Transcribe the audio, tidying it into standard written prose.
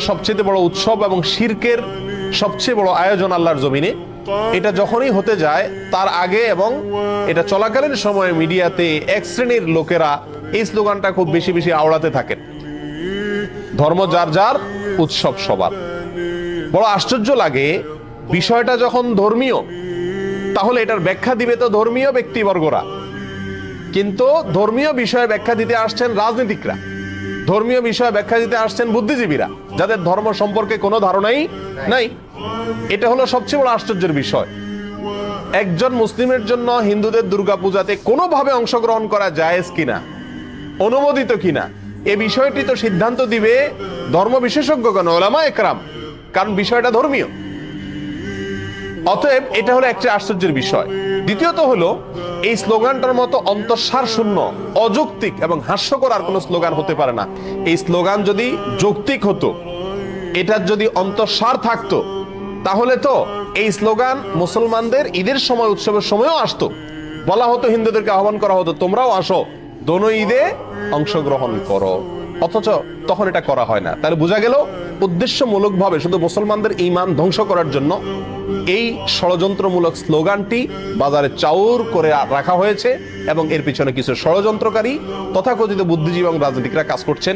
সবচেয়ে বড় উৎসব এবং শিরকের সবচেয়ে বড় আয়োজন আল্লাহর জমিনে। এটা যখনই হতে যায় তার আগে এবং এটা চলাকালীন সময়ে মিডিয়াতে এক শ্রেণীর লোকেরা এই স্লোগানটা খুব বেশি বেশি আওড়াতে থাকেন, ধর্ম যার যার, উৎসব সবার। বড় আশ্চর্য লাগে, বিষয়টা যখন ধর্মীয় তাহলে এটার ব্যাখ্যা দিবে তো ধর্মীয় ব্যক্তিবর্গরা, কিন্তু ধর্মীয় বিষয়ে ব্যাখ্যা দিতে আসছেন রাজনীতিকরা, ধর্মীয় বিষয়ে ব্যাখ্যা দিতে আসছেন বুদ্ধিজীবীরা, যাদের ধর্ম সম্পর্কে কোনো ধারণাই নাই। এটা হলো সবচেয়ে বড় আশ্চর্যের বিষয়। একজন মুসলিমের জন্য হিন্দুদের দুর্গাপূজাতে কোনোভাবে অংশগ্রহণ করা জায়েজ কিনা, অনুমোদিত কিনা, এ বিষয়টি তো সিদ্ধান্ত দিবে ধর্ম বিশেষজ্ঞগণ, ওলামা একরাম, কারণ বিষয়টা ধর্মীয়। অতএব এটা হলো একটা আশ্চর্যের বিষয়। দ্বিতীয়ত হলো, এই স্লোগানটার মতো অন্তঃসার শূন্য, অযৌক্তিক এবং হাস্যকর আর কোনো স্লোগান হতে পারে না। এই স্লোগান যদি যৌক্তিক হতো, এটার যদি অন্তঃসার থাকতো, তাহলে তো এই স্লোগান মুসলমানদের ঈদের সময়, উৎসবের সময়ও আসতো। বলা হতো, হিন্দুদেরকে আহ্বান করা হতো, তোমরাও আসো, দোনো ঈদে অংশগ্রহণ করো। অথচ তখন এটা করা হয় না। তাহলে বোঝা গেল উদ্দেশ্যমূলকভাবে শুধু মুসলমানদের ঈমান ধ্বংস করার জন্য এই ষড়যন্ত্রমূলক স্লোগানটি বাজারে চাউর করে রাখা হয়েছে এবং এর পিছনে কিছু ষড়যন্ত্রকারী তথাকথিত বুদ্ধিজীবী এবং রাজনীতিকরা কাজ করছেন।